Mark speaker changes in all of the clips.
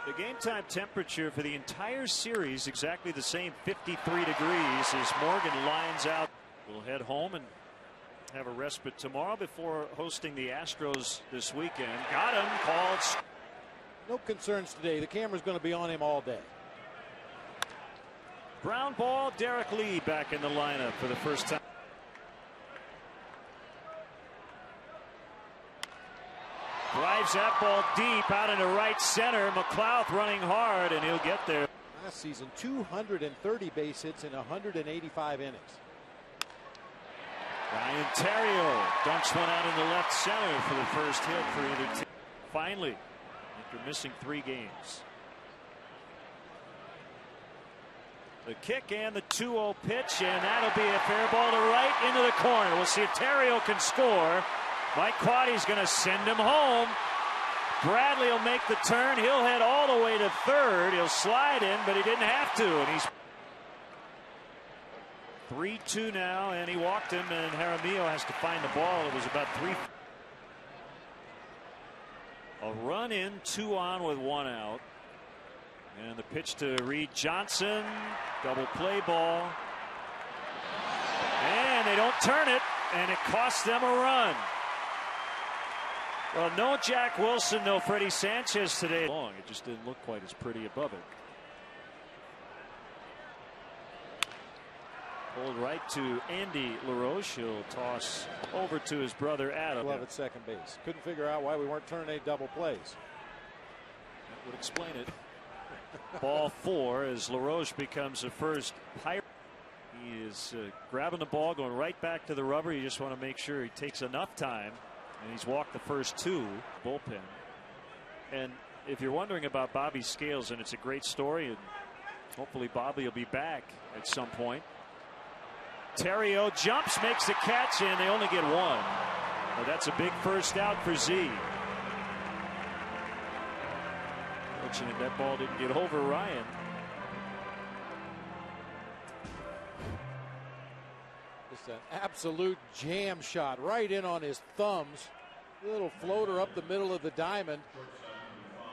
Speaker 1: The game time temperature for the entire series exactly the same, 53 degrees, as Morgan lines out. We'll head home and have a respite tomorrow before hosting the Astros this weekend. Got him, called.
Speaker 2: No concerns today. The camera's going to be on him all day.
Speaker 1: Ground ball, Derek Lee back in the lineup for the first time. Drives that ball deep out into right center. McLeod running hard, and he'll get there.
Speaker 2: Last season, 230 base hits in 185 innings.
Speaker 1: Ryan Terrio dunks one out in the left center for the first hit for either team. Finally, after missing 3 games. The kick and the 2-0 pitch, and that'll be a fair ball to right into the corner. We'll see if Terrio can score. Mike Quaddy's going to send him home. Bradley will make the turn. He'll head all the way to third. He'll slide in, but he didn't have to. And he's 3-2 now, and he walked him, and Jaramillo has to find the ball. It was about 3. A run in, 2 on with 1 out. And the pitch to Reed Johnson. Double play ball. And they don't turn it, and it costs them a run. Well, no Jack Wilson, no Freddie Sanchez today. It just didn't look quite as pretty above it. Pulled right to Andy LaRoche. He'll toss over to his brother Adam.
Speaker 2: Love at second base. Couldn't figure out why we weren't turning 8 double plays.
Speaker 1: That would explain it. Ball 4 as LaRoche becomes the first Pirate. He is grabbing the ball, going right back to the rubber. You just want to make sure he takes enough time. And he's walked the first 2 bullpen. And if you're wondering about Bobby Scales, and it's a great story, and hopefully Bobby will be back at some point. Terrio jumps, makes the catch, and they only get 1. Well, that's a big first out for Z. Fortunate that ball didn't get over Ryan.
Speaker 2: Just an absolute jam shot right in on his thumbs. Little floater up the middle of the diamond.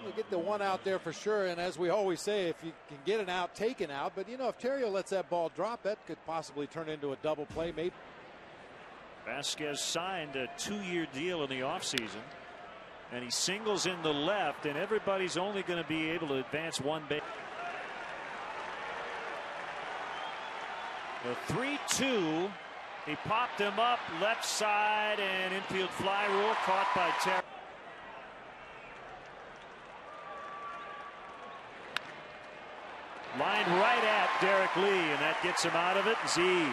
Speaker 2: You get the 1 out there for sure, and as we always say, if you can get an out, take an out. But you know, if Terrio lets that ball drop, that could possibly turn into a double play. Maybe.
Speaker 1: Vasquez signed a 2-year deal in the offseason, and he singles in the left, and everybody's only going to be able to advance 1 base. The 3-2. He popped him up left side, and infield fly rule caught by Terry. Lined right at Derek Lee, and that gets him out of it. Z.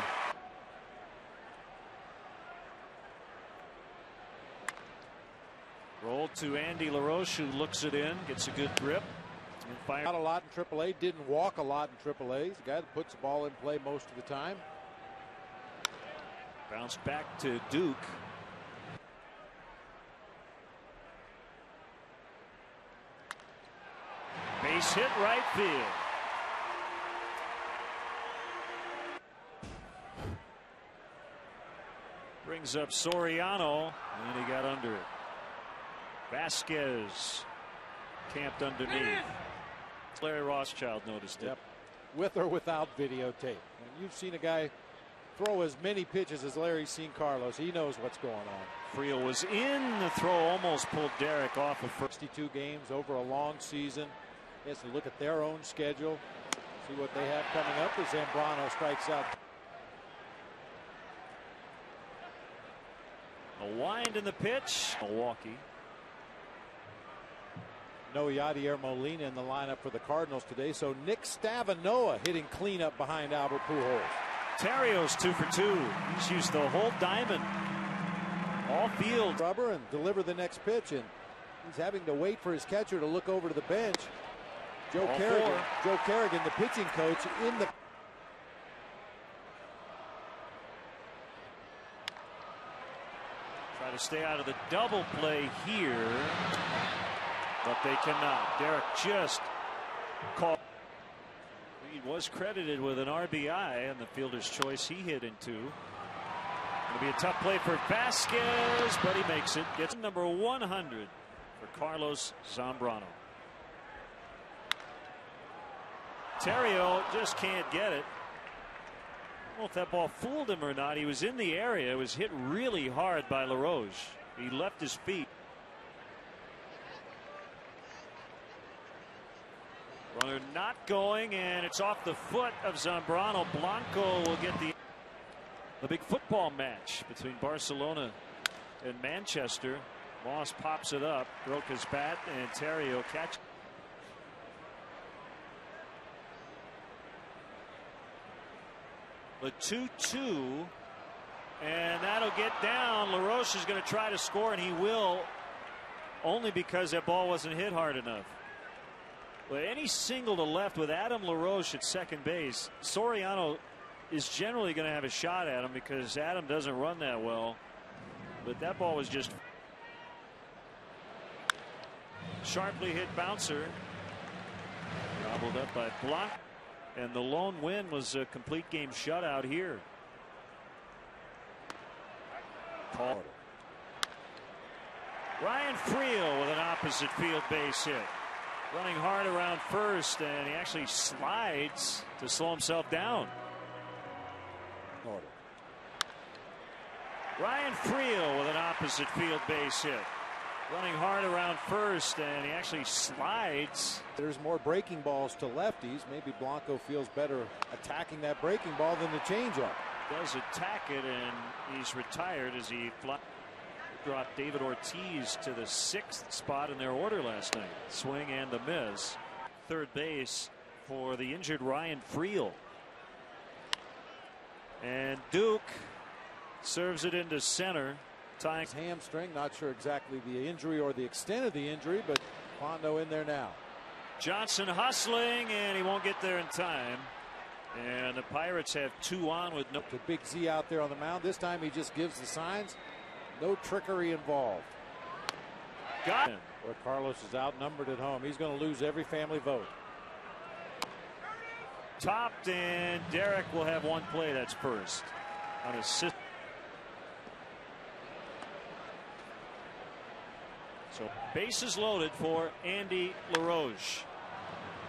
Speaker 1: Rolled to Andy LaRoche, who looks it in, gets a good grip.
Speaker 2: Not a lot in AAA, didn't walk a lot in AAA. He's the guy that puts the ball in play most of the time.
Speaker 1: Bounced back to Duke. Base hit right field. Brings up Soriano, and he got under it. Vasquez camped underneath. Larry Rothschild noticed it.
Speaker 2: Yep. With or without videotape. And you've seen a guy throw as many pitches as Larry's seen Carlos. He knows what's going on.
Speaker 1: Friel was in. The throw almost pulled Derek off of
Speaker 2: 62 games over a long season. He has to look at their own schedule, see what they have coming up as Zambrano strikes out.
Speaker 1: A wind in the pitch. Milwaukee.
Speaker 2: No Yadier Molina in the lineup for the Cardinals today. So Nick Stavanoa hitting cleanup behind Albert Pujols.
Speaker 1: Terrio's 2 for 2. He's used the whole diamond. All field.
Speaker 2: Rubber and deliver the next pitch, and he's having to wait for his catcher to look over to the bench. Joe Kerrigan, the pitching coach, in the.
Speaker 1: Try to stay out of the double play here, but they cannot. Derek just caught. Reed was credited with an RBI and the fielder's choice he hit into. It'll be a tough play for Vasquez, but he makes it. Gets number 100 for Carlos Zambrano. Terrio just can't get it. I don't know if that ball fooled him or not. He was in the area. It was hit really hard by LaRoche. He left his feet. Runner not going, and it's off the foot of Zambrano. Blanco will get the big football match between Barcelona and Manchester. Moss pops it up, broke his bat, and Terrio catches. The 2-2, and that'll get down. LaRoche is going to try to score, and he will, only because that ball wasn't hit hard enough. Well, any single to left with Adam LaRoche at second base, Soriano is generally going to have a shot at him because Adam doesn't run that well. But that ball was just sharply hit bouncer. Gobbled up by Blanc. And the lone win was a complete game shutout here. Paul. Ryan Friel with an opposite field base hit. Running hard around first, and he actually slides to slow himself down. Ryan Friel with an opposite field base hit. Running hard around first, and he actually slides.
Speaker 2: There's more breaking balls to lefties. Maybe Blanco feels better attacking that breaking ball than the changeup.
Speaker 1: Does attack it, and he's retired as he dropped David Ortiz to the 6th spot in their order last night. Swing and the miss. Third base for the injured Ryan Friel. And Duke serves it into center. Tying
Speaker 2: hamstring, not sure exactly the injury or the extent of the injury, but Pondo in there now.
Speaker 1: Johnson hustling, and he won't get there in time. And the Pirates have 2 on with no.
Speaker 2: The big Z out there on the mound. This time he just gives the signs. No trickery involved.
Speaker 1: Got him.
Speaker 2: Where Carlos is outnumbered at home. He's going to lose every family vote.
Speaker 1: Topped, and Derek will have one play. That's first on his system. So bases loaded for Andy LaRoche.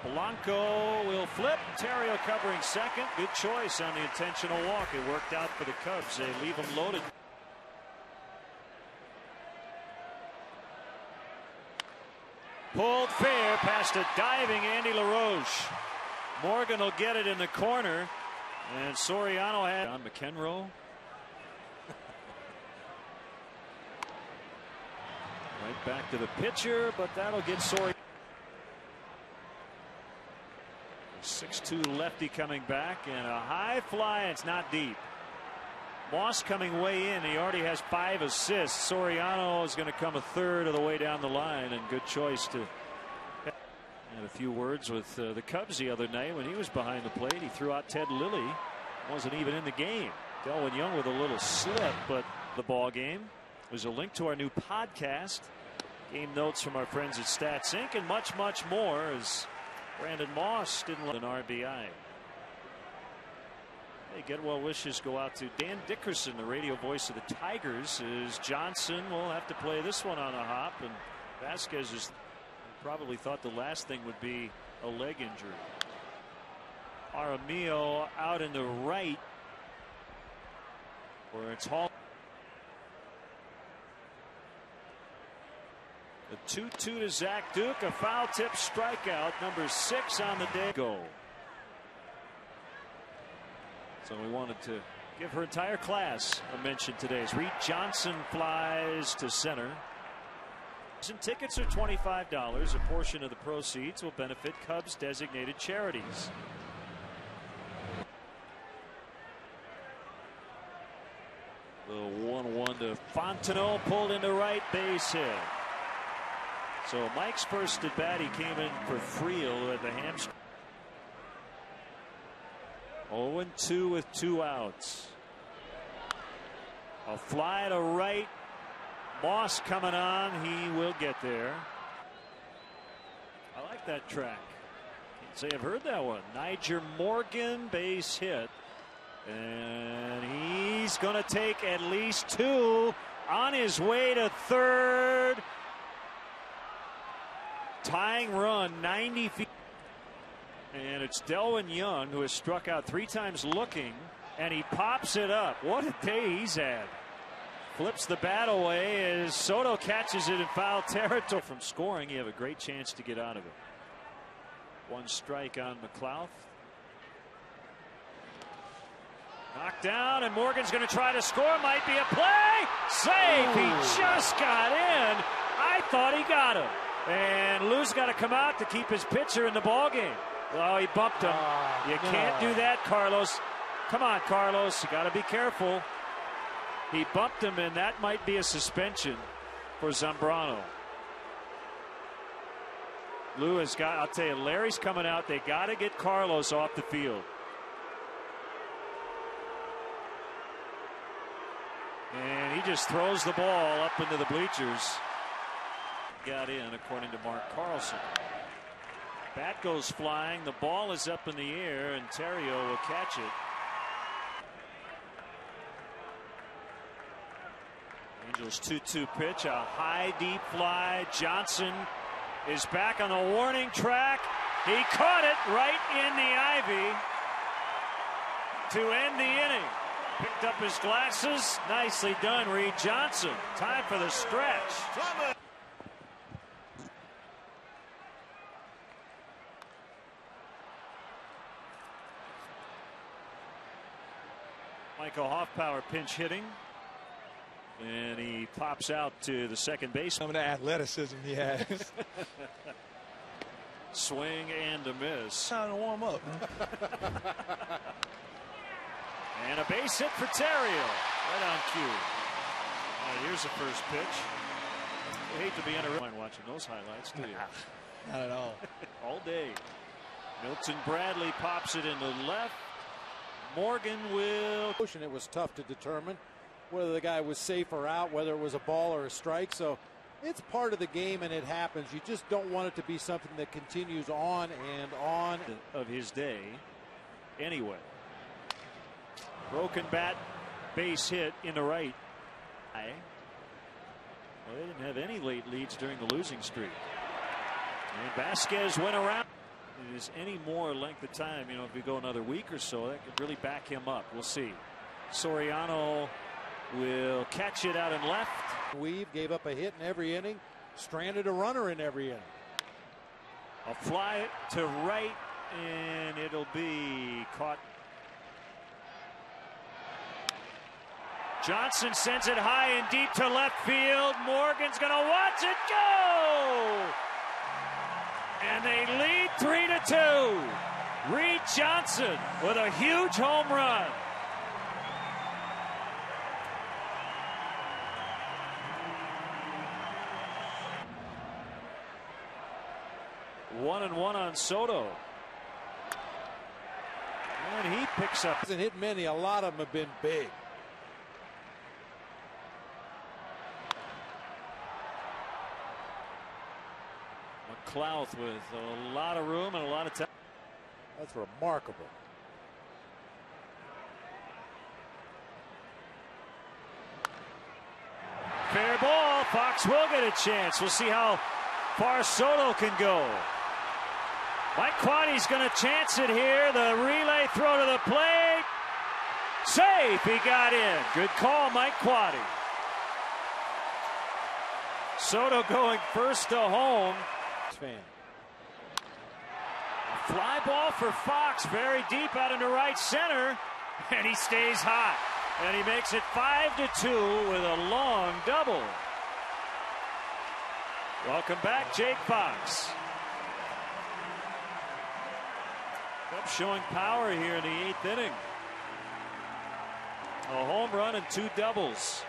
Speaker 1: Blanco will flip. Terrio covering second. Good choice on the intentional walk. It worked out for the Cubs. They leave him loaded. Pulled fair past a diving Andy LaRoche. Morgan will get it in the corner. And Soriano had on McEnroe. Right back to the pitcher, but that'll get Soriano. 6'2" lefty coming back, and a high fly. It's not deep. Moss coming way in. He already has 5 assists. Soriano is going to come a third of the way down the line, and good choice to. Had a few words with the Cubs the other night when he was behind the plate. He threw out Ted Lilly. Wasn't even in the game. Delwyn Young with a little slip, but the ball game. There's a link to our new podcast, game notes from our friends at Stats Inc., and much, much more as Brandon Moss didn't let an RBI. Hey, get well wishes go out to Dan Dickerson, the radio voice of the Tigers, as Johnson will have to play this one on a hop, and Vasquez is probably thought the last thing would be a leg injury. Aramillo out in the right, where it's Hall. The 2-2 to Zach Duke, a foul tip strikeout, number 6 on the day. Go. So we wanted to give her entire class a mention today as Reed Johnson flies to center. And tickets are $25. A portion of the proceeds will benefit Cubs designated charities. The 1-1 to Fontenot, pulled into right, base hit. So Mike's first at bat, he came in for Friel at the hamstring. 0-2 with 2 outs. A fly to right. Moss coming on. He will get there. I like that track. Can't say I've heard that one. Niger Morgan, base hit. And he's going to take at least 2 on his way to third. Tying run, 90 feet. And it's Delwyn Young, who has struck out 3 times looking, and he pops it up. What a day he's had. Flips the bat away as Soto catches it in foul territory. From scoring, you have a great chance to get out of it. 1 strike on McLeod. Knocked down, and Morgan's going to try to score. Might be a play. Save. He just got in. I thought he got him. And Lou's got to come out to keep his pitcher in the ballgame. Oh, he bumped him. You can't do that, Carlos. Come on, Carlos. You got to be careful. He bumped him, and that might be a suspension for Zambrano. Lou has got, I'll tell you, Larry's coming out. They got to get Carlos off the field. And he just throws the ball up into the bleachers. Got in, according to Mark Carlson. Bat goes flying. The ball is up in the air, and Terrio will catch it. Angels 2-2 pitch, a high deep fly. Johnson is back on the warning track. He caught it right in the ivy to end the inning. Picked up his glasses. Nicely done, Reed Johnson. Time for the stretch. Michael Hoffpower pinch hitting. And he pops out to the second base.
Speaker 3: Some of the athleticism he has.
Speaker 1: Swing and a miss.
Speaker 3: Time to warm up.
Speaker 1: And a base hit for Terrio. Right on cue. Here's the first pitch. You hate to be on watching those highlights, do you?
Speaker 3: Not at all.
Speaker 1: All day. Milton Bradley pops it into left. Morgan will.
Speaker 2: It was tough to determine whether the guy was safe or out, whether it was a ball or a strike. So it's part of the game, and it happens. You just don't want it to be something that continues on and on.
Speaker 1: Of his day anyway. Broken bat, base hit into right. Well, they didn't have any late leads during the losing streak. And Vasquez went around. If there's any more length of time, you know, if we go another week or so, that could really back him up. We'll see. Soriano will catch it out in left.
Speaker 2: Weave gave up a hit in every inning, stranded a runner in every inning.
Speaker 1: A fly to right, and it'll be caught. Johnson sends it high and deep to left field. Morgan's going to watch it go. And they lead 3-2. Reed Johnson with a huge home run. One and one on Soto. And he picks up.
Speaker 2: Hasn't hit many. A lot of them have been big.
Speaker 1: McLeod with a lot of room and a lot of time.
Speaker 2: That's remarkable.
Speaker 1: Fair ball. Fox will get a chance. We'll see how far Soto can go. Mike Quaddy's going to chance it here. The relay throw to the plate. Safe. He got in. Good call, Mike Quaddy. Soto going first to home.
Speaker 2: Fan.
Speaker 1: A fly ball for Fox, very deep out into right center, and he stays hot. And he makes it 5-2 with a long double. Welcome back, Jake Fox. Cubs showing power here in the 8th inning. A home run and 2 doubles.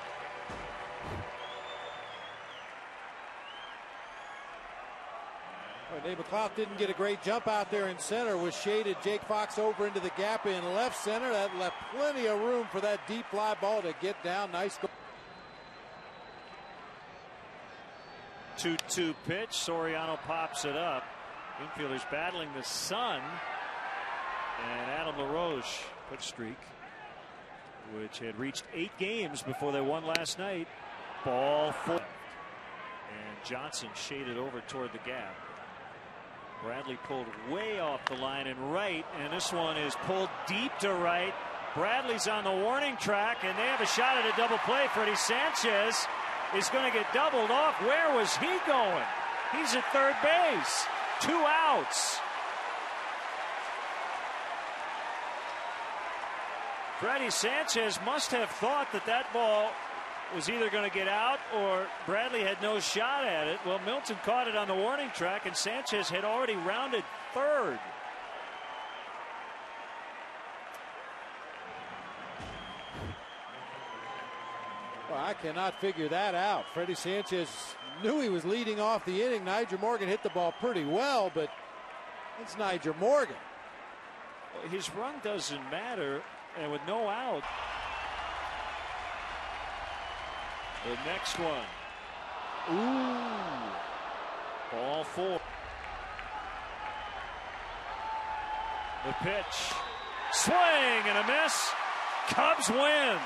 Speaker 2: Dave McLeod didn't get a great jump out there in center. Was shaded Jake Fox over into the gap in left center. That left plenty of room for that deep fly ball to get down. Nice goal.
Speaker 1: 2-2 pitch. Soriano pops it up. Infielders battling the sun. And Adam LaRoche put streak, which had reached 8 games before they won last night. Ball 4. And Johnson shaded over toward the gap. Bradley pulled way off the line and right, and this one is pulled deep to right. Bradley's on the warning track, and they have a shot at a double play. Freddie Sanchez is going to get doubled off. Where was he going? He's at third base. 2 outs. Freddie Sanchez must have thought that that ball was either going to get out or Bradley had no shot at it. Well, Milton caught it on the warning track, and Sanchez had already rounded third.
Speaker 2: Well, I cannot figure that out. Freddie Sanchez knew he was leading off the inning. Nigel Morgan hit the ball pretty well, but it's Nigel Morgan.
Speaker 1: His run doesn't matter, and with no out. The next one. Ooh. Ball 4. The pitch. Swing and a miss. Cubs win.